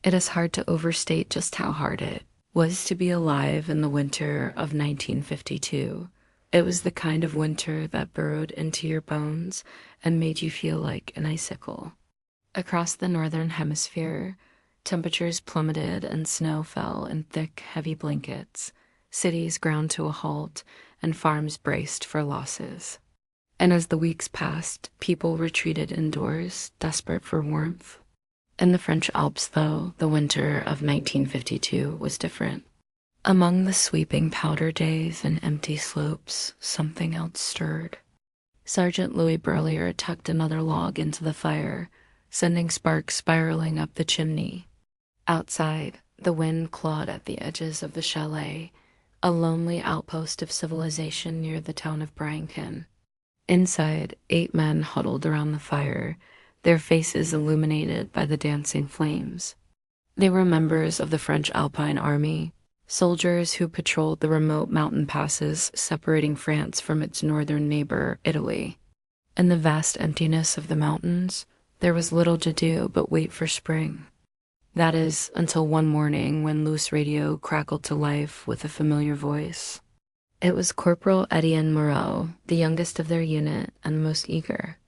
It is hard to overstate just how hard it was to be alive in the winter of 1952. It was the kind of winter that burrowed into your bones and made you feel like an icicle. Across the northern hemisphere, temperatures plummeted and snow fell in thick, heavy blankets. Cities ground to a halt and farms braced for losses. And as the weeks passed, people retreated indoors, desperate for warmth. In the French Alps, though, the winter of 1952 was different. Among the sweeping powder days and empty slopes, something else stirred. Sergeant Louis Burlier tucked another log into the fire, sending sparks spiraling up the chimney. Outside, the wind clawed at the edges of the chalet, a lonely outpost of civilization near the town of Bryankin. Inside, 8 men huddled around the fire, their faces illuminated by the dancing flames. They were members of the French Alpine Army, soldiers who patrolled the remote mountain passes separating France from its northern neighbor, Italy. In the vast emptiness of the mountains, there was little to do but wait for spring. That is, until one morning when loose radio crackled to life with a familiar voice. It was Corporal Étienne Moreau, the youngest of their unit and most eager.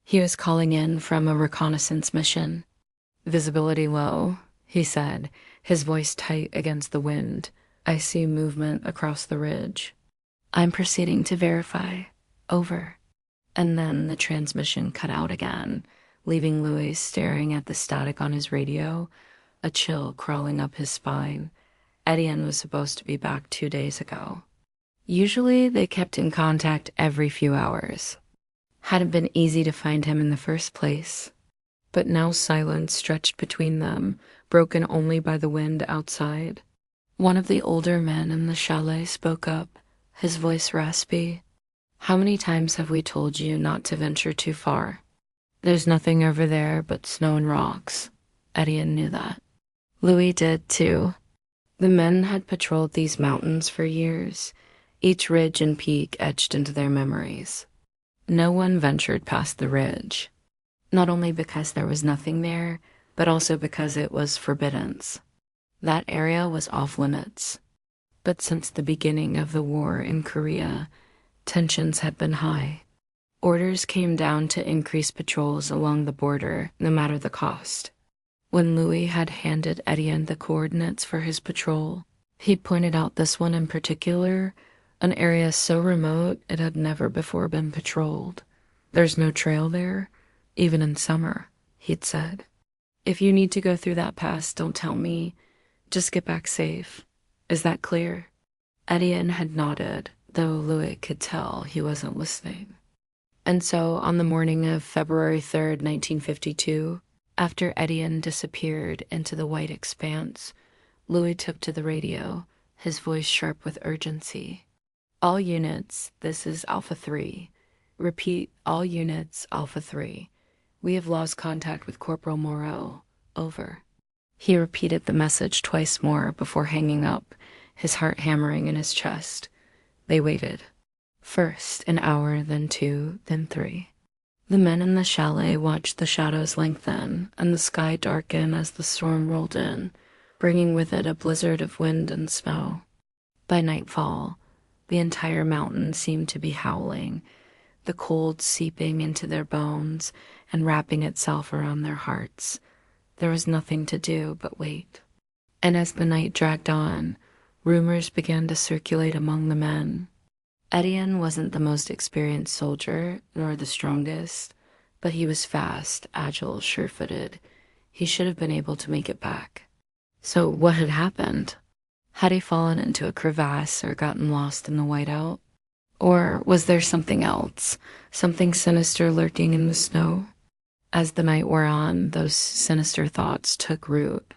He was calling in from a reconnaissance mission. "Visibility low," he said, his voice tight against the wind. "I see movement across the ridge." "I'm proceeding to verify. Over." And then the transmission cut out again, leaving Louis staring at the static on his radio, a chill crawling up his spine. Étienne was supposed to be back 2 days ago. Usually they kept in contact every few hours. Hadn't been easy to find him in the first place. But now silence stretched between them, broken only by the wind outside. One of the older men in the chalet spoke up, his voice raspy. "How many times have we told you not to venture too far? There's nothing over there but snow and rocks." Étienne knew that. Louis did too. The men had patrolled these mountains for years, each ridge and peak etched into their memories. No one ventured past the ridge, not only because there was nothing there, but also because it was forbidden. That area was off limits. But since the beginning of the war in Korea, tensions had been high. Orders came down to increase patrols along the border, no matter the cost. When Louis had handed Étienne the coordinates for his patrol, he pointed out this one in particular, an area so remote it had never before been patrolled. "There's no trail there, even in summer," he'd said. "If you need to go through that pass, don't tell me. Just get back safe. Is that clear?" Étienne had nodded, though Louis could tell he wasn't listening. And so, on the morning of February 3rd, 1952, after Étienne disappeared into the white expanse, Louis took to the radio, his voice sharp with urgency. "All units, this is Alpha 3. Repeat, all units, Alpha 3. We have lost contact with Corporal Moreau. Over." He repeated the message twice more before hanging up, his heart hammering in his chest. They waited. First an hour, then 2, then 3. The men in the chalet watched the shadows lengthen and the sky darken as the storm rolled in, bringing with it a blizzard of wind and snow. By nightfall, the entire mountain seemed to be howling, the cold seeping into their bones and wrapping itself around their hearts. There was nothing to do but wait. And as the night dragged on, rumors began to circulate among the men. Étienne wasn't the most experienced soldier, nor the strongest, but he was fast, agile, sure-footed. He should have been able to make it back. So what had happened? Had he fallen into a crevasse or gotten lost in the whiteout? Or was there something else, something sinister lurking in the snow? As the night wore on, those sinister thoughts took root.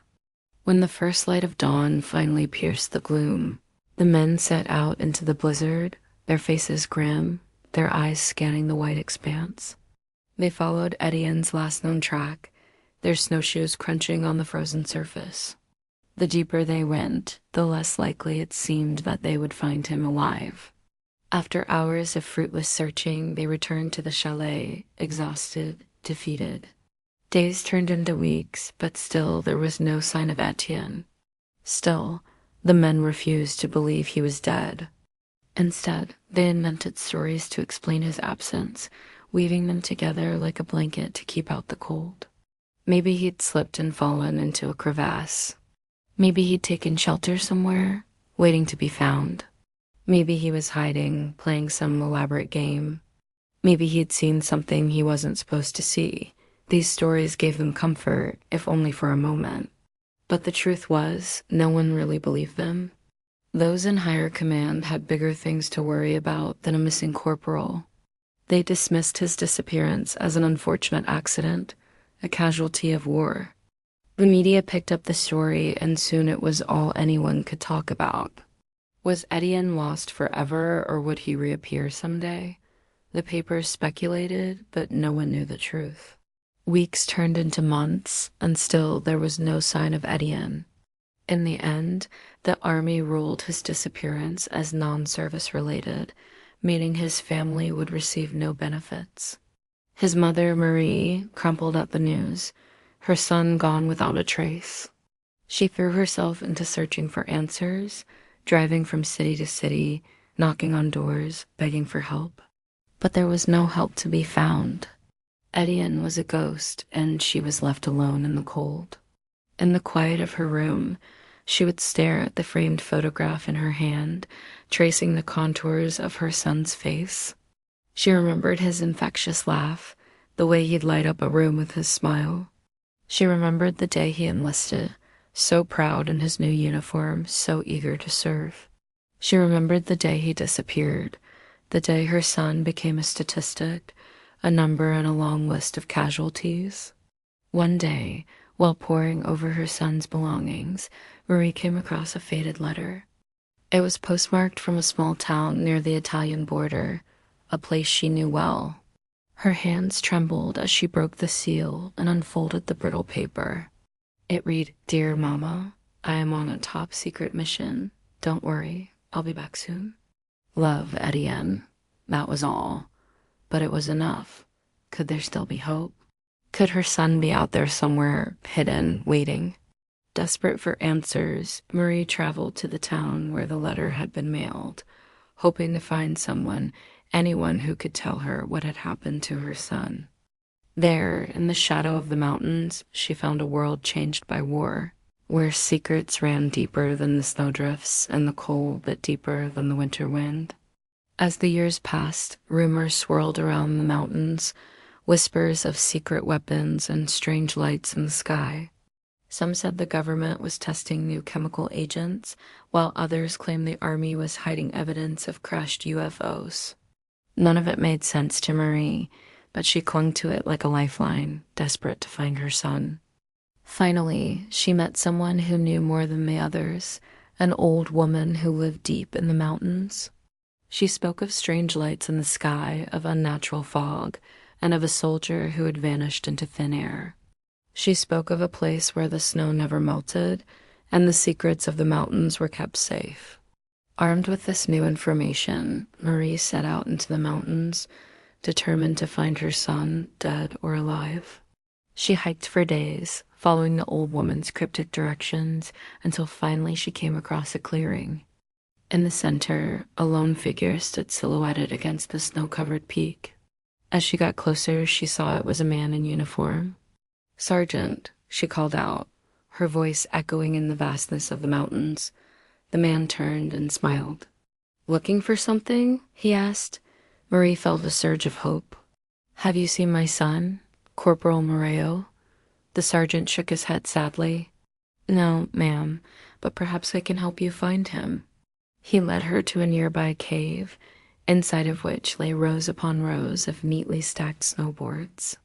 When the first light of dawn finally pierced the gloom, the men set out into the blizzard, their faces grim, their eyes scanning the white expanse. They followed Étienne's last known track, their snowshoes crunching on the frozen surface. The deeper they went, the less likely it seemed that they would find him alive. After hours of fruitless searching, they returned to the chalet, exhausted, defeated. Days turned into weeks, but still there was no sign of Étienne. Still, the men refused to believe he was dead. Instead, they invented stories to explain his absence, weaving them together like a blanket to keep out the cold. Maybe he'd slipped and fallen into a crevasse. Maybe he'd taken shelter somewhere, waiting to be found. Maybe he was hiding, playing some elaborate game. Maybe he'd seen something he wasn't supposed to see. These stories gave them comfort, if only for a moment. But the truth was, no one really believed them. Those in higher command had bigger things to worry about than a missing corporal. They dismissed his disappearance as an unfortunate accident, a casualty of war. The media picked up the story, and soon it was all anyone could talk about. Was Étienne lost forever, or would he reappear someday? The papers speculated, but no one knew the truth. Weeks turned into months, and still there was no sign of Étienne. In the end, the army ruled his disappearance as non-service related, meaning his family would receive no benefits. His mother, Marie, crumpled at the news, her son gone without a trace. She threw herself into searching for answers, driving from city to city, knocking on doors, begging for help. But there was no help to be found. Étienne was a ghost, and she was left alone in the cold. In the quiet of her room, she would stare at the framed photograph in her hand, tracing the contours of her son's face. She remembered his infectious laugh, the way he'd light up a room with his smile. She remembered the day he enlisted, so proud in his new uniform, so eager to serve. She remembered the day he disappeared, the day her son became a statistic, a number in a long list of casualties. One day, while poring over her son's belongings, Marie came across a faded letter. It was postmarked from a small town near the Italian border, a place she knew well. Her hands trembled as she broke the seal and unfolded the brittle paper. It read, "Dear Mama, I am on a top secret mission. Don't worry, I'll be back soon. Love, Étienne." That was all. But it was enough. Could there still be hope? Could her son be out there somewhere, hidden, waiting? Desperate for answers, Marie traveled to the town where the letter had been mailed, hoping to find someone, anyone who could tell her what had happened to her son. There, in the shadow of the mountains, she found a world changed by war, where secrets ran deeper than the snowdrifts and the cold bit deeper than the winter wind. As the years passed, rumors swirled around the mountains, whispers of secret weapons and strange lights in the sky. Some said the government was testing new chemical agents, while others claimed the army was hiding evidence of crashed UFOs. None of it made sense to Marie, but she clung to it like a lifeline, desperate to find her son. Finally, she met someone who knew more than the others, an old woman who lived deep in the mountains. She spoke of strange lights in the sky, of unnatural fog, and of a soldier who had vanished into thin air. She spoke of a place where the snow never melted, and the secrets of the mountains were kept safe. Armed with this new information, Marie set out into the mountains, determined to find her son, dead or alive. She hiked for days, following the old woman's cryptic directions, until finally she came across a clearing. In the center, a lone figure stood silhouetted against the snow-covered peak. As she got closer, she saw it was a man in uniform. "Sergeant," she called out, her voice echoing in the vastness of the mountains. The man turned and smiled. "Looking for something?" he asked. Marie felt a surge of hope. "Have you seen my son, Corporal Moreau?" The sergeant shook his head sadly. "No, ma'am, but perhaps I can help you find him." He led her to a nearby cave, inside of which lay rows upon rows of neatly stacked snowboards.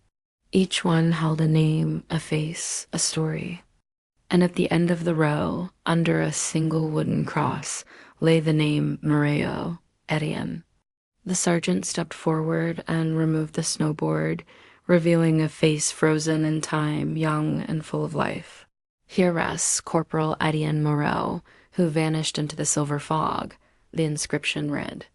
Each one held a name, a face, a story. And at the end of the row, under a single wooden cross, lay the name Moreau, Étienne. The sergeant stepped forward and removed the snowboard, revealing a face frozen in time, young and full of life. "Here rests Corporal Étienne Moreau, who vanished into the silver fog," the inscription read.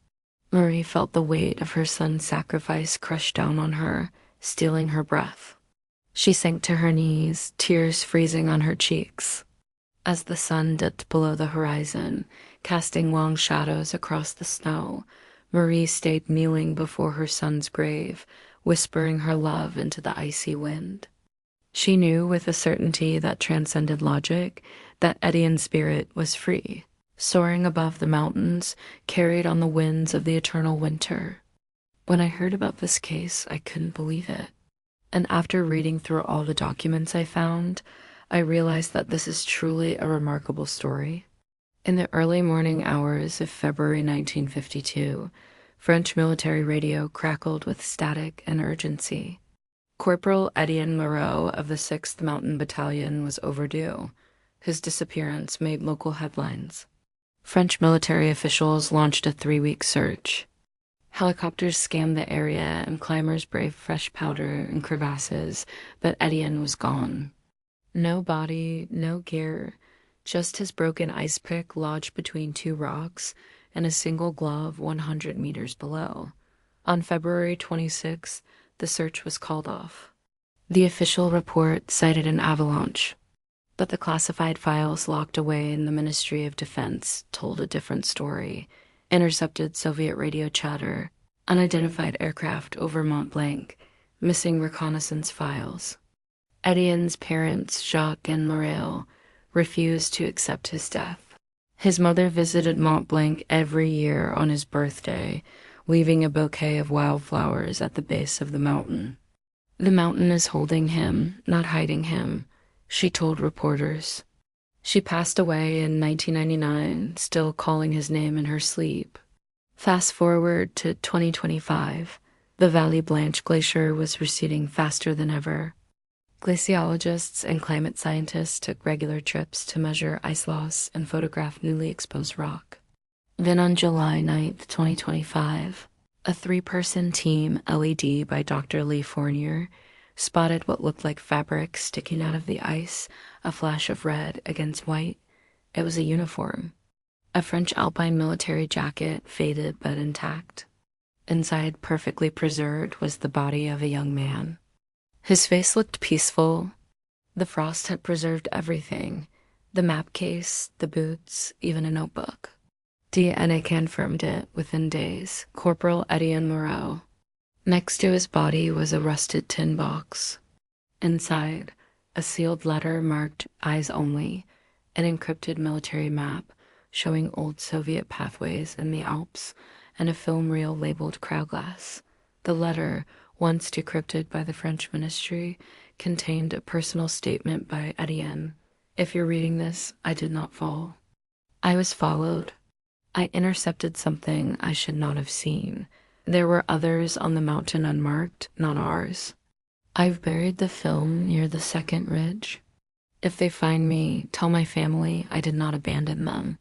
Marie felt the weight of her son's sacrifice crush down on her, stealing her breath. She sank to her knees, tears freezing on her cheeks. As the sun dipped below the horizon, casting long shadows across the snow, Marie stayed kneeling before her son's grave, whispering her love into the icy wind. She knew with a certainty that transcended logic that Étienne's spirit was free, soaring above the mountains, carried on the winds of the eternal winter. When I heard about this case, I couldn't believe it. And after reading through all the documents I found, I realized that this is truly a remarkable story. In the early morning hours of February 1952, French military radio crackled with static and urgency. Corporal Étienne Moreau of the 6th Mountain Battalion was overdue. His disappearance made local headlines. French military officials launched a 3-week search. Helicopters scanned the area and climbers braved fresh powder and crevasses, but Étienne was gone. No body, no gear, just his broken ice pick lodged between 2 rocks and a single glove 100 meters below. On February 26, the search was called off. The official report cited an avalanche, but the classified files locked away in the Ministry of Defense told a different story. Intercepted Soviet radio chatter, unidentified aircraft over Mont Blanc, missing reconnaissance files. Étienne's parents, Jacques and Morel, refused to accept his death. His mother visited Mont Blanc every year on his birthday, leaving a bouquet of wildflowers at the base of the mountain. "The mountain is holding him, not hiding him," she told reporters. She passed away in 1999, still calling his name in her sleep. Fast forward to 2025, the Valley Blanche Glacier was receding faster than ever. Glaciologists and climate scientists took regular trips to measure ice loss and photograph newly exposed rock. Then on July 9th, 2025, a 3-person team LED by Dr. Lee Fournier spotted what looked like fabric sticking out of the ice, a flash of red against white. It was a uniform. A French Alpine military jacket, faded but intact. Inside, perfectly preserved, was the body of a young man. His face looked peaceful. The frost had preserved everything. The map case, the boots, even a notebook. DNA confirmed it within days. Corporal Étienne Moreau. Next to his body was a rusted tin box. Inside, a sealed letter marked "Eyes Only," an encrypted military map showing old Soviet pathways in the Alps, and a film reel labeled Crowglass. The letter, once decrypted by the French ministry, contained a personal statement by Étienne. "If you're reading this, I did not fall. I was followed. I intercepted something I should not have seen. There were others on the mountain unmarked, not ours. I've buried the film near the 2nd ridge. If they find me, tell my family I did not abandon them.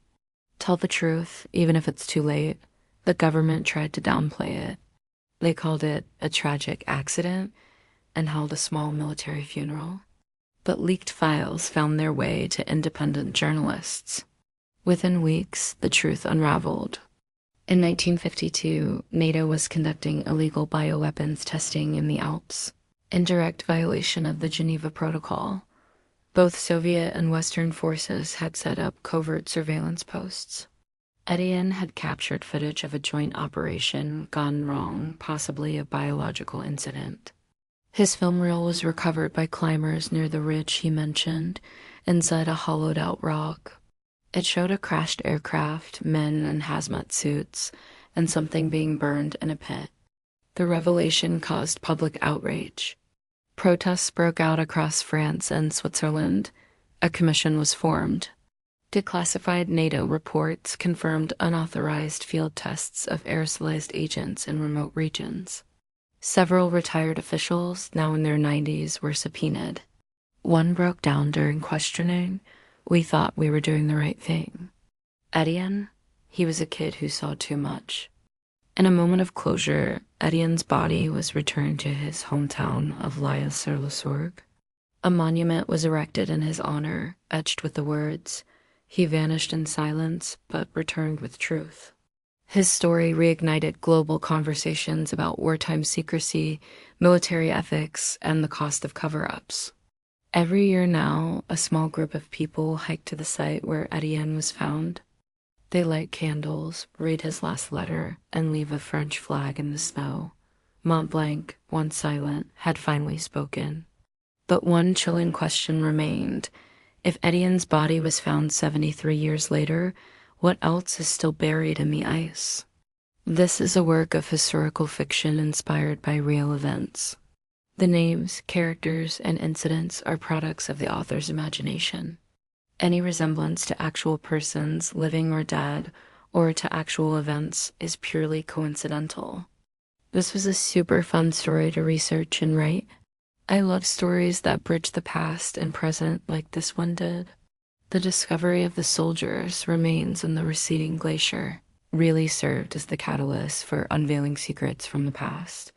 Tell the truth, even if it's too late. The government tried to downplay it. They called it a tragic accident and held a small military funeral. But leaked files found their way to independent journalists. Within weeks, the truth unraveled. In 1952, NATO was conducting illegal bioweapons testing in the Alps, in direct violation of the Geneva Protocol. Both Soviet and Western forces had set up covert surveillance posts. Étienne had captured footage of a joint operation gone wrong, possibly a biological incident. His film reel was recovered by climbers near the ridge he mentioned, inside a hollowed-out rock. It showed a crashed aircraft, men in hazmat suits, and something being burned in a pit. The revelation caused public outrage. Protests broke out across France and Switzerland. A commission was formed. Declassified NATO reports confirmed unauthorized field tests of aerosolized agents in remote regions. Several retired officials, now in their 90s, were subpoenaed. One broke down during questioning. "We thought we were doing the right thing." Étienne, he was a kid who saw too much. In a moment of closure, Étienne's body was returned to his hometown of Laya-sur-le-Sorgue. A monument was erected in his honor, etched with the words, "He vanished in silence, but returned with truth." His story reignited global conversations about wartime secrecy, military ethics, and the cost of cover-ups. Every year now, a small group of people hike to the site where Étienne was found. They light candles, read his last letter, and leave a French flag in the snow. Mont Blanc, once silent, had finally spoken. But one chilling question remained. If Étienne's body was found 73 years later, what else is still buried in the ice? This is a work of historical fiction inspired by real events. The names, characters, and incidents are products of the author's imagination. Any resemblance to actual persons, living or dead, or to actual events is purely coincidental. This was a super fun story to research and write. I love stories that bridge the past and present like this one did. The discovery of the soldiers' remains in the receding glacier really served as the catalyst for unveiling secrets from the past.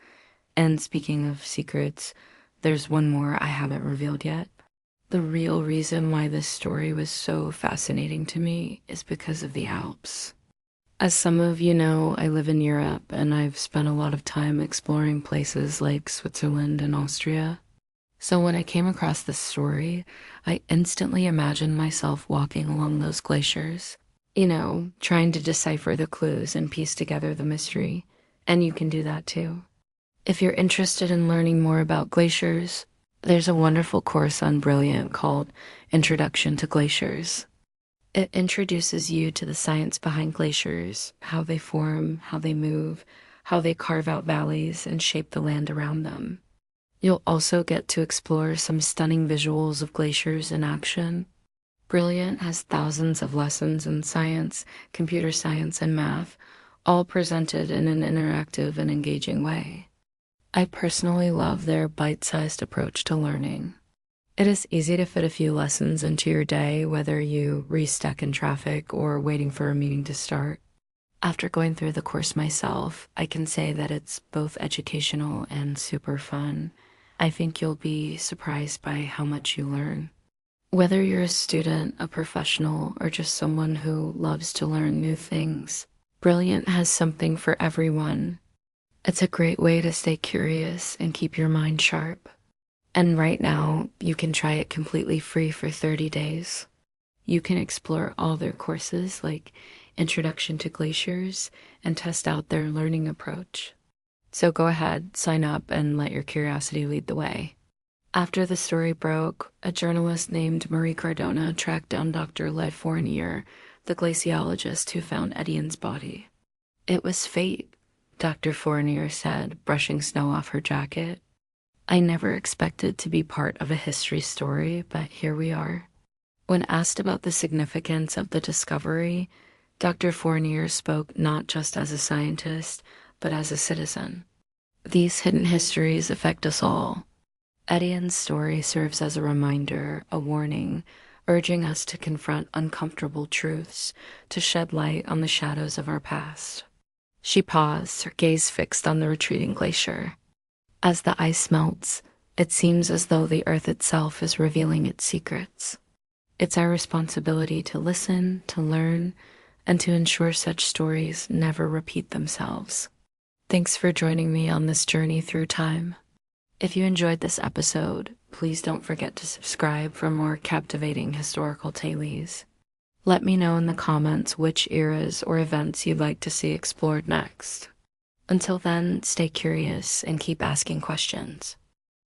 And speaking of secrets, there's one more I haven't revealed yet. The real reason why this story was so fascinating to me is because of the Alps. As some of you know, I live in Europe and I've spent a lot of time exploring places like Switzerland and Austria. So when I came across this story, I instantly imagined myself walking along those glaciers, trying to decipher the clues and piece together the mystery. And you can do that too. If you're interested in learning more about glaciers, there's a wonderful course on Brilliant called Introduction to Glaciers. It introduces you to the science behind glaciers, how they form, how they move, how they carve out valleys and shape the land around them. You'll also get to explore some stunning visuals of glaciers in action. Brilliant has thousands of lessons in science, computer science, and math, all presented in an interactive and engaging way. I personally love their bite-sized approach to learning. It is easy to fit a few lessons into your day, whether you re-stuck in traffic or waiting for a meeting to start. After going through the course myself, I can say that it's both educational and super fun. I think you'll be surprised by how much you learn. Whether you're a student, a professional, or just someone who loves to learn new things, Brilliant has something for everyone. It's a great way to stay curious and keep your mind sharp. And right now, you can try it completely free for 30 days. You can explore all their courses like Introduction to Glaciers and test out their learning approach. So go ahead, sign up, and let your curiosity lead the way. After the story broke, a journalist named Marie Cardona tracked down Dr. Lev Fournier, the glaciologist who found Étienne's body. It was fate, Dr. Fournier said, brushing snow off her jacket. I never expected to be part of a history story, but here we are. When asked about the significance of the discovery, Dr. Fournier spoke not just as a scientist, but as a citizen. These hidden histories affect us all. Étienne's story serves as a reminder, a warning, urging us to confront uncomfortable truths, to shed light on the shadows of our past. She paused, her gaze fixed on the retreating glacier. As the ice melts, it seems as though the earth itself is revealing its secrets. It's our responsibility to listen, to learn, and to ensure such stories never repeat themselves. Thanks for joining me on this journey through time. If you enjoyed this episode, please don't forget to subscribe for more captivating historical tales. Let me know in the comments which eras or events you'd like to see explored next. Until then, stay curious and keep asking questions.